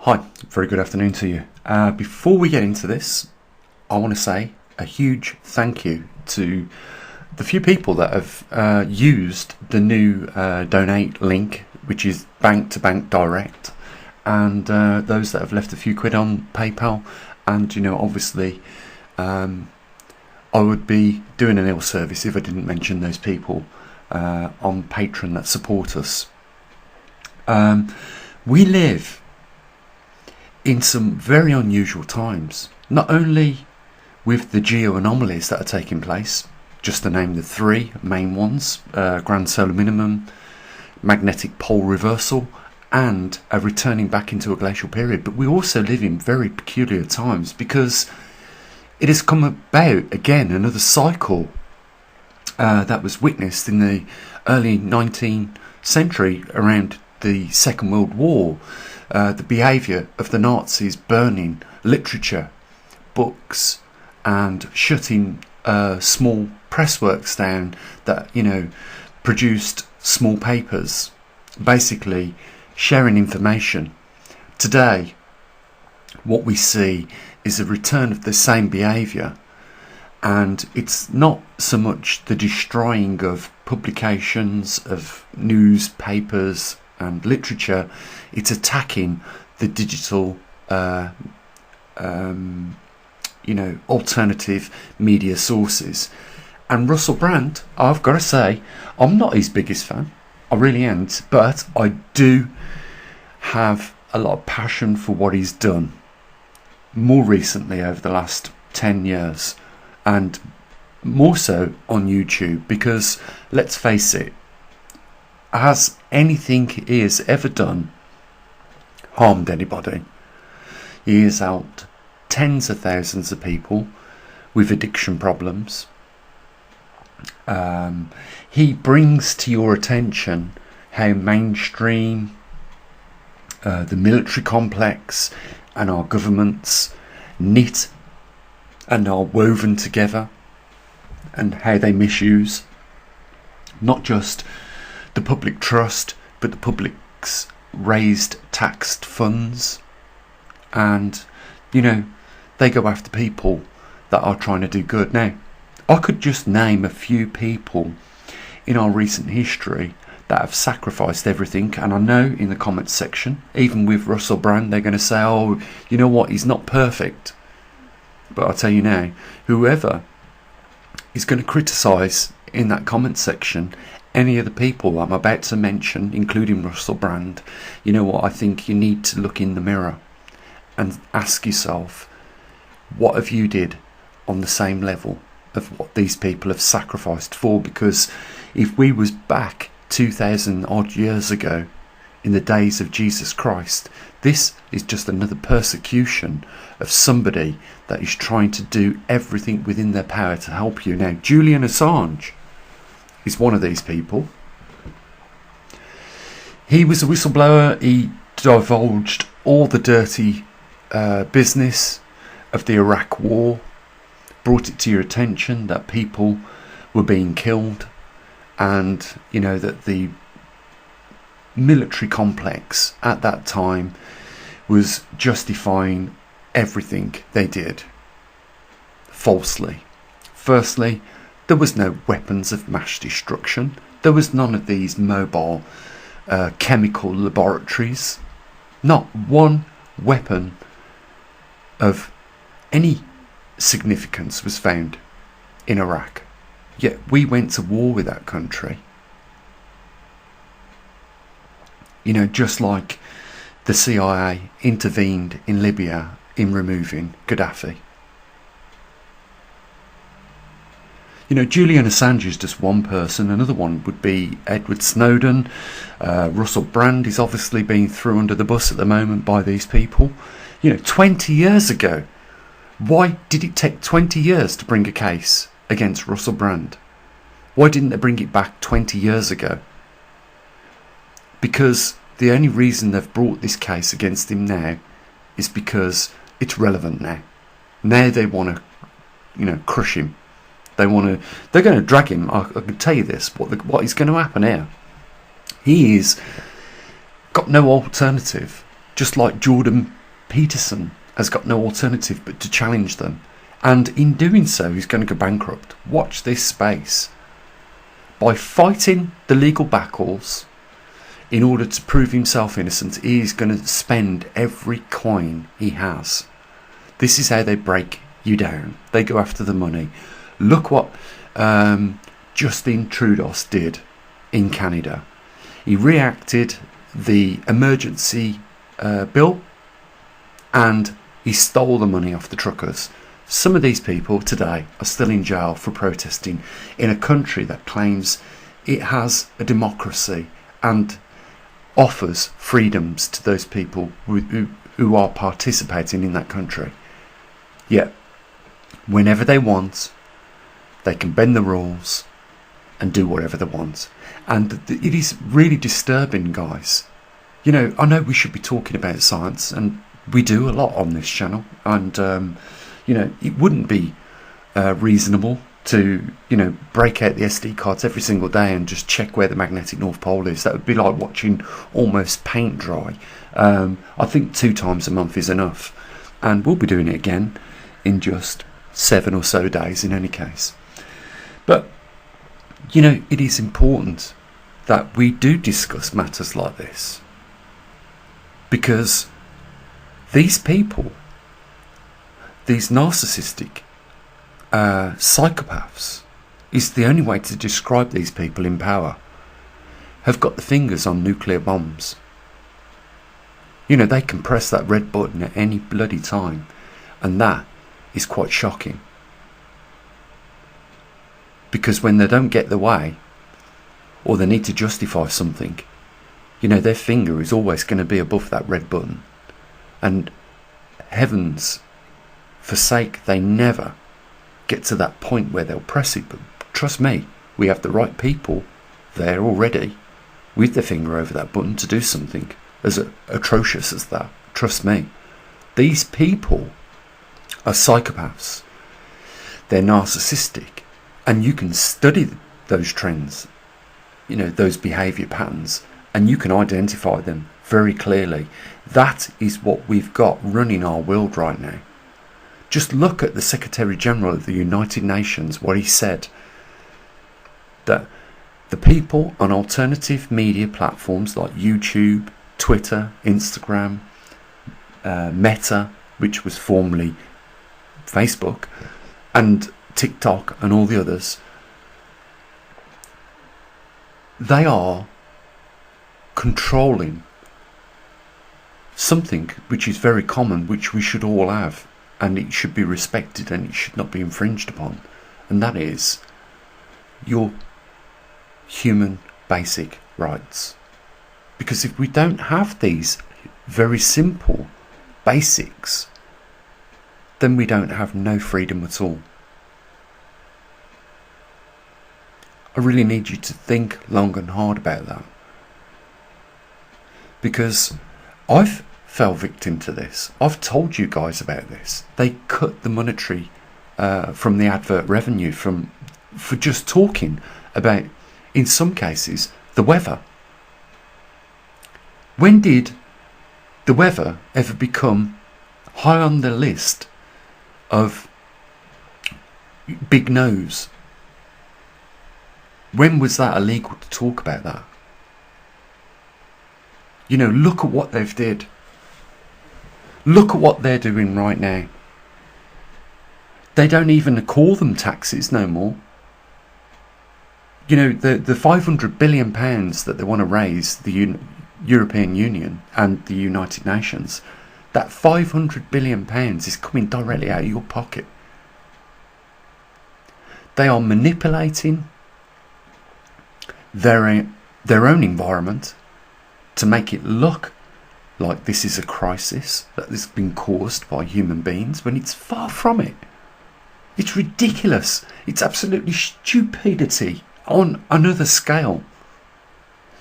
Hi, very good afternoon to you. Before we get into this, I want to say a huge thank you to the few people that have used the new donate link, which is bank to bank direct, and those that have left a few quid on PayPal. And obviously, I would be doing an ill service if I didn't mention those people on Patreon that support us. We live in some very unusual times, not only with the geo anomalies that are taking place, just to name the three main ones, grand solar minimum, magnetic pole reversal, and a returning back into a glacial period, but we also live in very peculiar times because it has come about again another cycle that was witnessed in the early 19th century around the Second World War. The behaviour of the Nazis burning literature, books, and shutting small pressworks down that produced small papers, basically sharing information. Today, what we see is a return of the same behaviour, and it's not so much the destroying of publications, of newspapers and literature. It's attacking the digital alternative media sources. And Russell Brand, I've got to say, I'm not his biggest fan, I really ain't, but I do have a lot of passion for what he's done more recently over the last 10 years, and more so on YouTube, because let's face it, has anything he has ever done harmed anybody? He has helped tens of thousands of people with addiction problems. He brings to your attention how mainstream the military complex and our governments knit and are woven together, and how they misuse not just the public trust but the public's raised taxed funds, and they go after people that are trying to do good. Now, I could just name a few people in our recent history that have sacrificed everything, and I know in the comments section, even with Russell Brand, they're going to say, oh, you know what, he's not perfect. But I'll tell you now, whoever is going to criticise in that comment section any of the people I'm about to mention, including Russell Brand, you know what, I think you need to look in the mirror and ask yourself, what have you did on the same level of what these people have sacrificed for? Because if we was back 2,000 odd years ago in the days of Jesus Christ, this is just another persecution of somebody that is trying to do everything within their power to help you. Now, Julian Assange is one of these people. He was a whistleblower. He divulged all the dirty business of the Iraq War, brought it to your attention that people were being killed, and that the military complex at that time was justifying everything they did falsely. Firstly, there was no weapons of mass destruction. There was none of these mobile chemical laboratories. Not one weapon of any significance was found in Iraq. Yet we went to war with that country. Just like the CIA intervened in Libya in removing Gaddafi. Julian Assange is just one person. Another one would be Edward Snowden. Russell Brand is obviously being thrown under the bus at the moment by these people. 20 years ago, why did it take 20 years to bring a case against Russell Brand? Why didn't they bring it back 20 years ago? Because the only reason they've brought this case against him now is because it's relevant now. Now they want to, crush him. They're going to drag him. I can tell you this, what is going to happen here. He is got no alternative just like Jordan Peterson has got no alternative but to challenge them. And in doing so, he's going to go bankrupt. Watch this space. By fighting the legal battles in order to prove himself innocent, he is going to spend every coin he has. This is how they break you down. They go after the money. Look what Justin Trudeau did in Canada. He reacted the emergency bill and he stole the money off the truckers. Some of these people today are still in jail for protesting in a country that claims it has a democracy and offers freedoms to those people who are participating in that country. Yet, whenever they want, they can bend the rules and do whatever they want. And it is really disturbing, guys. You know, I know we should be talking about science, and we do a lot on this channel, and you know, it wouldn't be reasonable to, you know, break out the SD cards every single day and just check where the magnetic North Pole is. That would be like watching almost paint dry. I think 2 times a month is enough, and we'll be doing it again in just 7 or so days in any case. But, you know, it is important that we do discuss matters like this, because these people, these narcissistic psychopaths, is the only way to describe these people in power, have got the fingers on nuclear bombs. You know, they can press that red button at any bloody time, and that is quite shocking. Because when they don't get their way, or they need to justify something, you know, their finger is always going to be above that red button. And heavens forsake, they never get to that point where they'll press it. But trust me, we have the right people there already with their finger over that button to do something as atrocious as that. Trust me. These people are psychopaths. They're narcissistic. And you can study those trends, you know, those behaviour patterns, and you can identify them very clearly. That is what we've got running our world right now. Just look at the Secretary General of the United Nations, what he said, that the people on alternative media platforms like YouTube, Twitter, Instagram, Meta, which was formerly Facebook, and TikTok and all the others, they are controlling something which is very common, which we should all have, and it should be respected and it should not be infringed upon, and that is your human basic rights. Because if we don't have these very simple basics, then we don't have no freedom at all. I really need you to think long and hard about that, because I've fell victim to this. I've told you guys about this. They cut the monetary from the advert revenue for just talking about, in some cases, the weather. When did the weather ever become high on the list of big no's? When was that illegal to talk about that? You know, look at what they've did. Look at what they're doing right now. They don't even call them taxes no more. You know, the £500 billion that they want to raise, the European Union and the United Nations, that £500 billion is coming directly out of your pocket. They are manipulating their own environment to make it look like this is a crisis that has been caused by human beings, when it's far from it. It's ridiculous. It's absolutely stupidity on another scale.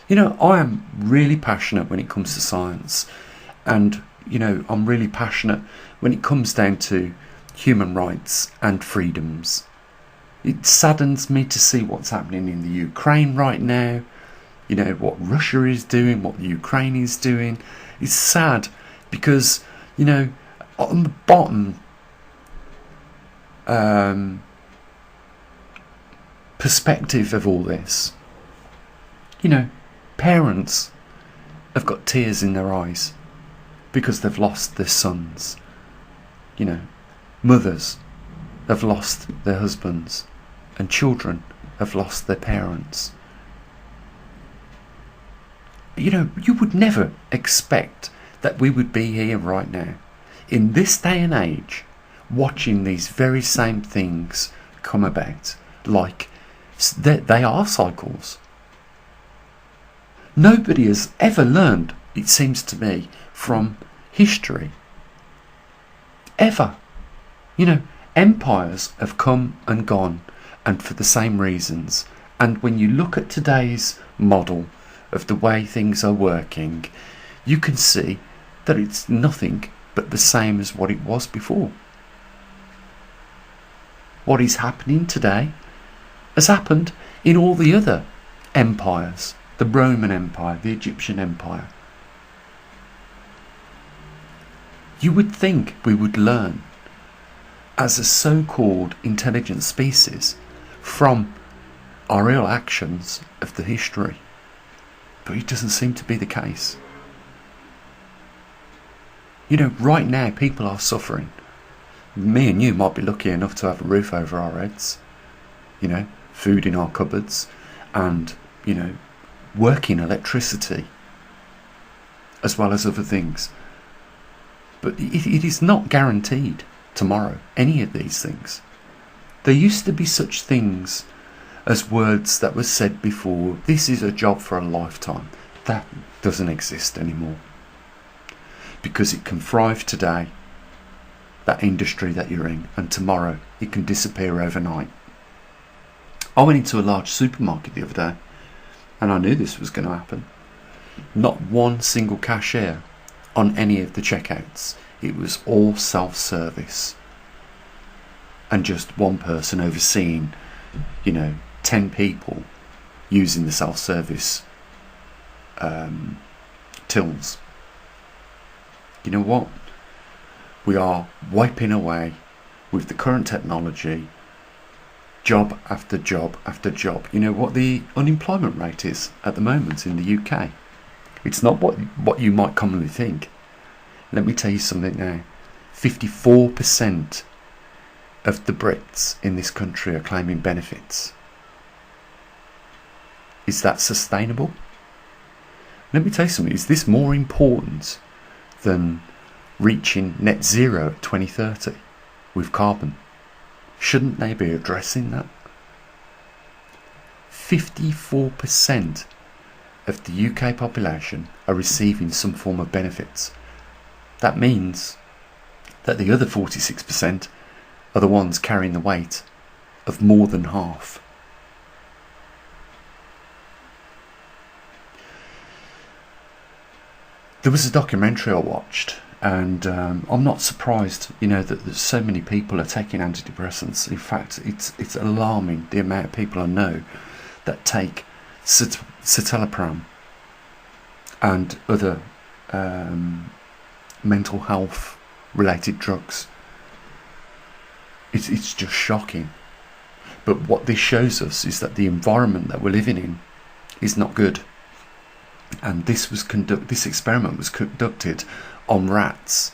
You know, I am really passionate when it comes to science, and you know, I'm really passionate when it comes down to human rights and freedoms. It saddens me to see what's happening in the Ukraine right now. You know, what Russia is doing, what the Ukraine is doing. It's sad. Because, you know, on the bottom perspective of all this, you know, parents have got tears in their eyes because they've lost their sons. You know, mothers have lost their husbands, and children have lost their parents. You know, you would never expect that we would be here right now, in this day and age, watching these very same things come about. Like, they are cycles. Nobody has ever learned, it seems to me, from history. Ever. You know, empires have come and gone, and for the same reasons. And when you look at today's model of the way things are working, you can see that it's nothing but the same as what it was before. What is happening today has happened in all the other empires. The Roman Empire, the Egyptian Empire. You would think we would learn as a so-called intelligent species from our real actions of the history. But it doesn't seem to be the case. You know, right now people are suffering. Me and you might be lucky enough to have a roof over our heads, you know, food in our cupboards, and, you know, working electricity, as well as other things. But it is not guaranteed tomorrow, any of these things. There used to be such things as words that were said before, this is a job for a lifetime. That doesn't exist anymore. Because it can thrive today, that industry that you're in, and tomorrow it can disappear overnight. I went into a large supermarket the other day, and I knew this was going to happen. Not one single cashier on any of the checkouts. It was all self-service. And just one person overseeing, you know, 10 people using the self-service tills. You know what? We are wiping away with the current technology job after job after job. You know what the unemployment rate is at the moment in the UK? It's not what you might commonly think. Let me tell you something now. 54% of the Brits in this country are claiming benefits. Is that sustainable? Let me tell you something. Is this more important than reaching net zero at 2030 with carbon? Shouldn't they be addressing that? 54% of the UK population are receiving some form of benefits. That means that the other 46% are the ones carrying the weight of more than half. There was a documentary I watched, and I'm not surprised, you know, that there's so many people are taking antidepressants. In fact, it's alarming the amount of people I know that take citalopram and other mental health related drugs. It's just shocking. But what this shows us is that the environment that we're living in is not good. And this experiment was conducted on rats.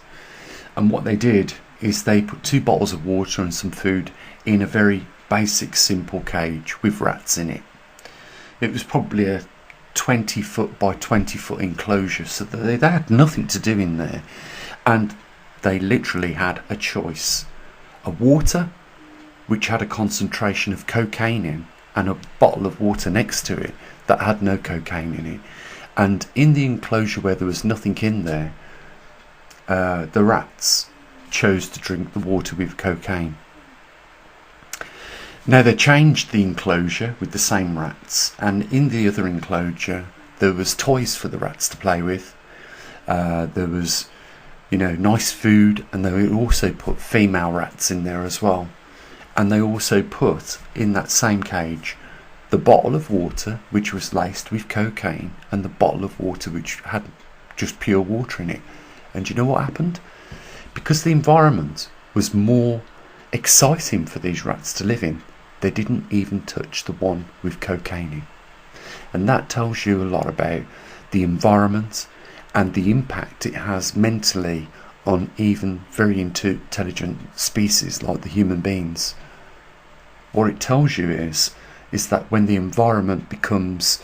And what they did is they put 2 bottles of water and some food in a very basic, simple cage with rats in it. It was probably a 20 foot by 20 foot enclosure, so that they had nothing to do in there. And they literally had a choice. A water which had a concentration of cocaine in, and a bottle of water next to it that had no cocaine in it. And in the enclosure where there was nothing in there, the rats chose to drink the water with cocaine. Now they changed the enclosure with the same rats, and in the other enclosure there was toys for the rats to play with. There was, you know, nice food, and they also put female rats in there as well. And they also put in that same cage the bottle of water which was laced with cocaine, and the bottle of water which had just pure water in it. And you know what happened? Because the environment was more exciting for these rats to live in, they didn't even touch the one with cocaine in. And that tells you a lot about the environment and the impact it has mentally on even very intelligent species like the human beings. What it tells you is that when the environment becomes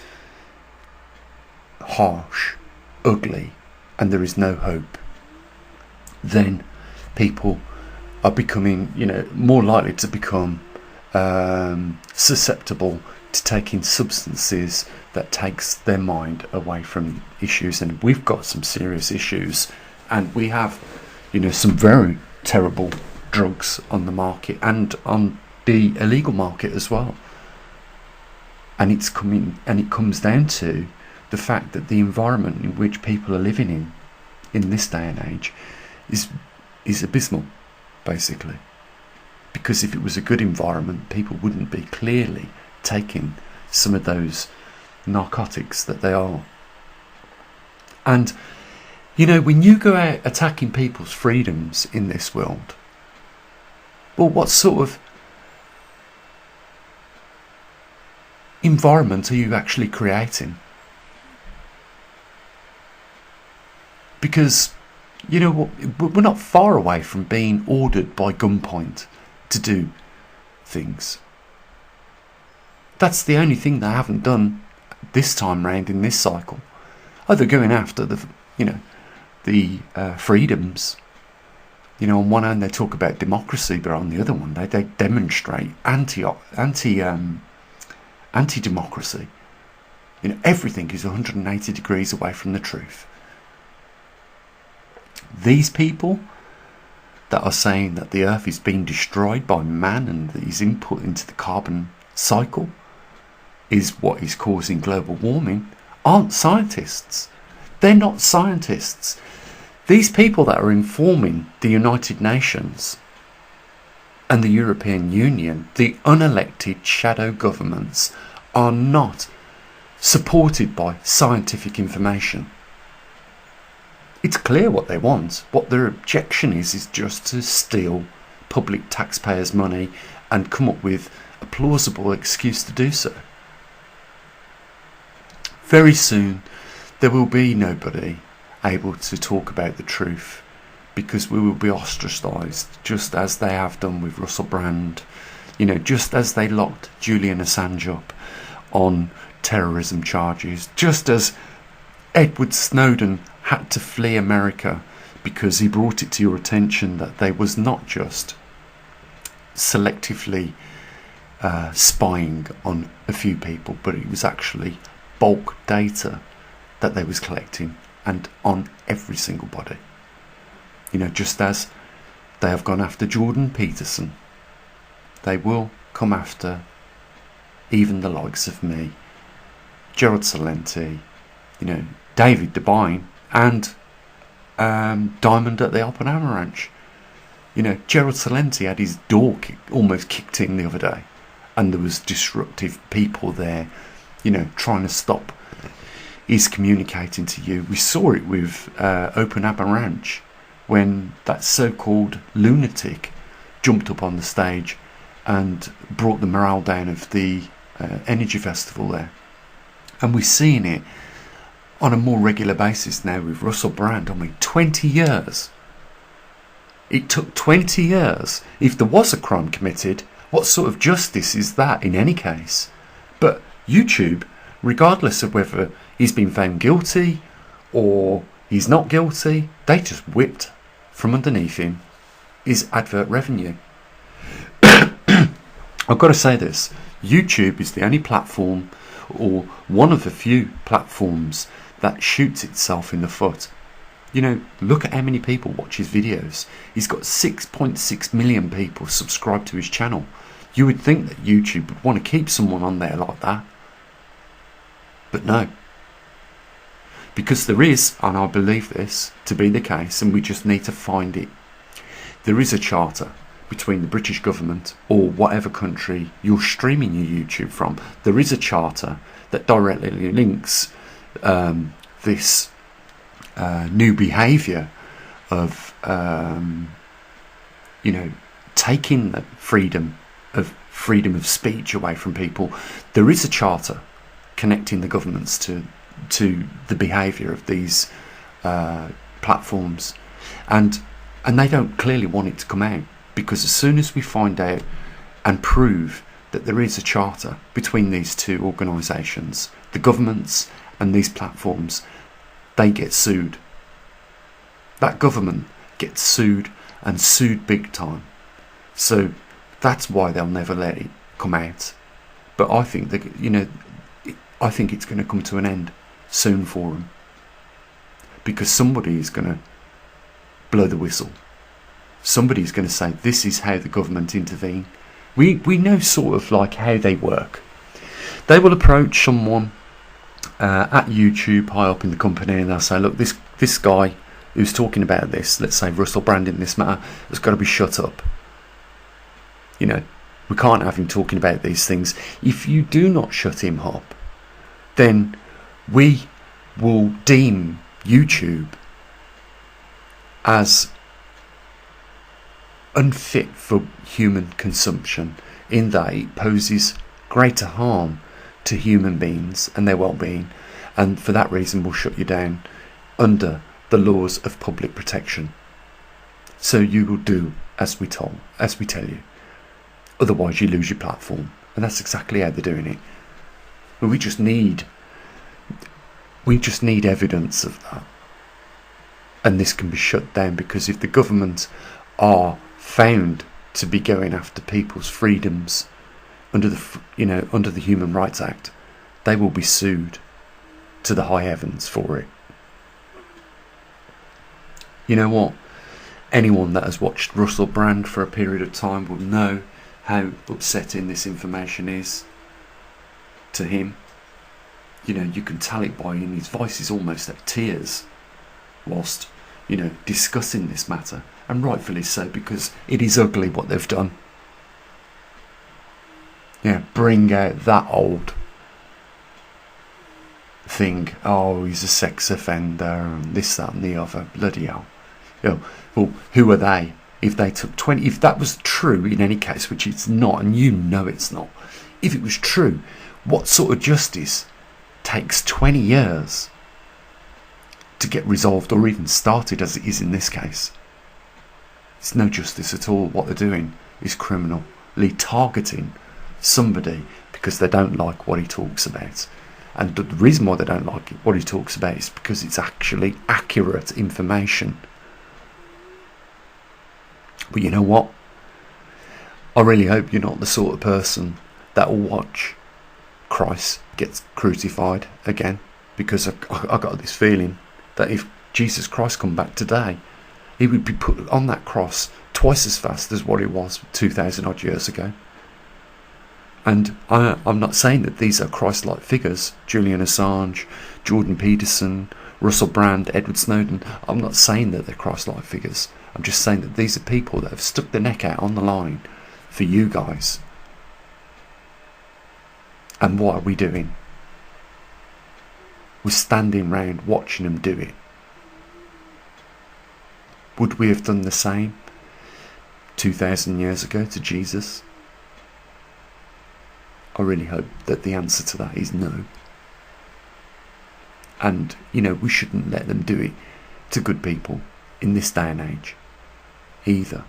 harsh, ugly, and there is no hope, then people are becoming, more likely to become susceptible to taking substances that takes their mind away from issues. And we've got some serious issues, and we have, some very terrible drugs on the market and on the illegal market as well. And it comes down to the fact that the environment in which people are living in this day and age is abysmal, basically. Because if it was a good environment, people wouldn't be clearly taking some of those narcotics that they are. And when you go out attacking people's freedoms in this world, well, what sort of environment are you actually creating? Because we're not far away from being ordered by gunpoint to do things. That's the only thing they haven't done this time round in this cycle. Oh, they're going after the freedoms. On one hand they talk about democracy, but on the other one they demonstrate anti-democracy. Everything is 180 degrees away from the truth. These people that are saying that the earth is being destroyed by man and that his input into the carbon cycle is what is causing global warming aren't scientists. They're not scientists. These people that are informing the United Nations and the European Union, the unelected shadow governments, are not supported by scientific information. It's clear what they want. What their objection is just to steal public taxpayers' money and come up with a plausible excuse to do so. Very soon there will be nobody able to talk about the truth, because we will be ostracised, just as they have done with Russell Brand, just as they locked Julian Assange up on terrorism charges, just as Edward Snowden had to flee America because he brought it to your attention that they was not just selectively spying on a few people, but it was actually bulk data that they was collecting, and on every single body. Just as they have gone after Jordan Peterson, they will come after even the likes of me, Gerald Celente, David Devine, and Diamond at the Oppenheimer Ranch. Gerald Celente had his door almost kicked in the other day, and there was disruptive people there, trying to stop his communicating to you. We saw it with Oppenheimer Ranch when that so-called lunatic jumped up on the stage and brought the morale down of the energy festival there. And we're seeing it on a more regular basis now with Russell Brand. 20 years. It took 20 years. If there was a crime committed, what sort of justice is that in any case? But YouTube, regardless of whether he's been found guilty or he's not guilty, they just whipped from underneath him his advert revenue. I've got to say this, YouTube is the only platform, or one of the few platforms, that shoots itself in the foot. Look at how many people watch his videos. He's got 6.6 million people subscribed to his channel. You would think that YouTube would want to keep someone on there like that. But no. Because there is, and I believe this to be the case, and we just need to find it, there is a charter between the British government or whatever country you're streaming your YouTube from. There is a charter that directly links this new behaviour of taking the freedom of speech away from people. There is a charter connecting the governments to the behaviour of these platforms, and they don't clearly want it to come out, because as soon as we find out and prove that there is a charter between these two organisations, the governments and these platforms, they get sued. That government gets sued, and sued big time. So that's why they'll never let it come out. But I think that, I think it's going to come to an end soon for them, because somebody is going to blow the whistle. Somebody's going to say, this is how the government intervene. We know sort of like how they work. They will approach someone at YouTube high up in the company, and they'll say, look, this guy who's talking about this, let's say Russell Brand in this matter, has got to be shut up. We can't have him talking about these things. If you do not shut him up, then we will deem YouTube as unfit for human consumption, in that it poses greater harm to human beings and their well-being, and for that reason we'll shut you down under the laws of public protection. So you will do as we tell you, otherwise you lose your platform. And that's exactly how they're doing it. But we just need evidence of that, and this can be shut down, because if the government are found to be going after people's freedoms under the Human Rights Act, they will be sued to the high heavens for it. You know what? Anyone that has watched Russell Brand for a period of time will know how upsetting this information is to him. You can tell it by his voice is almost at tears whilst discussing this matter, and rightfully so, because it is ugly what they've done. Bring out that old thing, oh, he's a sex offender and this, that and the other, bloody hell. Well, who are they? If they took 20, if that was true in any case, which it's not, and it's not, if it was true, what sort of justice takes 20 years to get resolved, or even started as it is in this case? It's no justice at all. What they're doing is criminally targeting somebody because they don't like what he talks about. And the reason why they don't like what he talks about is because it's actually accurate information. But you know what? I really hope you're not the sort of person that will watch Christ gets crucified again, because I got this feeling that if Jesus Christ come back today, he would be put on that cross twice as fast as what it was 2,000 odd years ago. And I'm not saying that these are Christ-like figures, Julian Assange, Jordan Peterson, Russell Brand, Edward Snowden. I'm not saying that they're Christ-like figures. I'm just saying that these are people that have stuck their neck out on the line for you guys. And what are we doing? We're standing round watching them do it. Would we have done the same 2,000 years ago to Jesus? I really hope that the answer to that is no. And, we shouldn't let them do it to good people in this day and age either.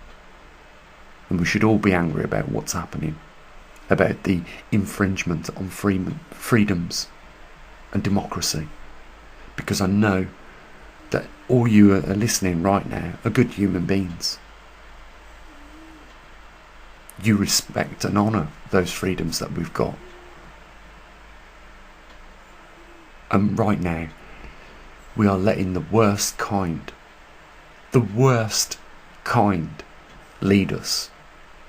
And we should all be angry about what's happening, about the infringement on freedoms and democracy, because I know that all you are listening right now are good human beings. You respect and honour those freedoms that we've got. And right now, we are letting the worst kind lead us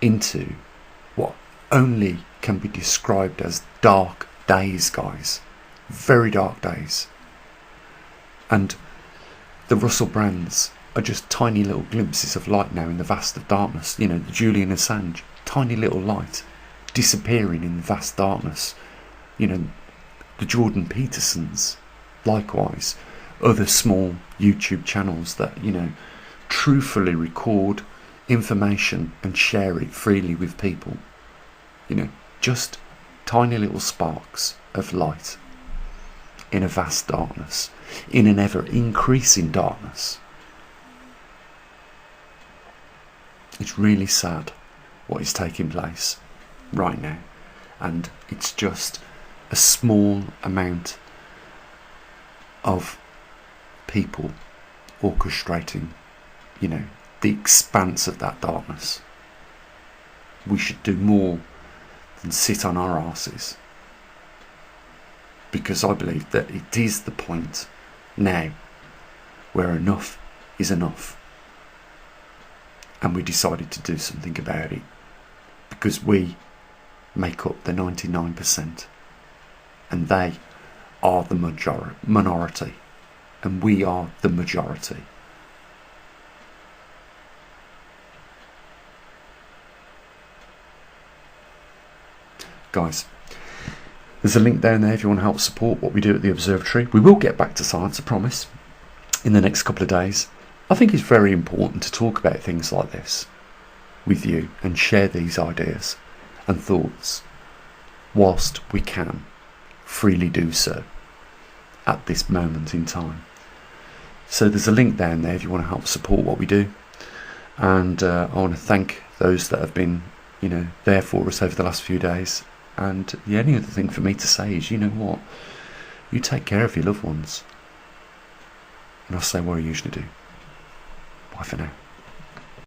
into what only can be described as dark days, guys. Very dark days. And the Russell Brands are just tiny little glimpses of light now in the vast of darkness. The Julian Assange, tiny little light disappearing in the vast darkness. The Jordan Petersons, likewise, other small YouTube channels that truthfully record information and share it freely with people. You know, just tiny little sparks of light in a vast darkness, in an ever increasing darkness. It's really sad what is taking place right now, and it's just a small amount of people orchestrating, you know, the expanse of that darkness. We should do more than sit on our arses, because I believe that it is the point now where enough is enough, and we decided to do something about it, because we make up the 99% and they are the minority, and we are the majority. Guys, there's a link down there if you want to help support what we do at the observatory. We will get back to science, I promise, in the next couple of days. I think it's very important to talk about things like this with you and share these ideas and thoughts whilst we can freely do so at this moment in time. So there's a link down there if you want to help support what we do, and I want to thank those that have been, you know, there for us over the last few days. And the only other thing for me to say is, you know what, you take care of your loved ones, and I'll say what I usually do. Bye for now.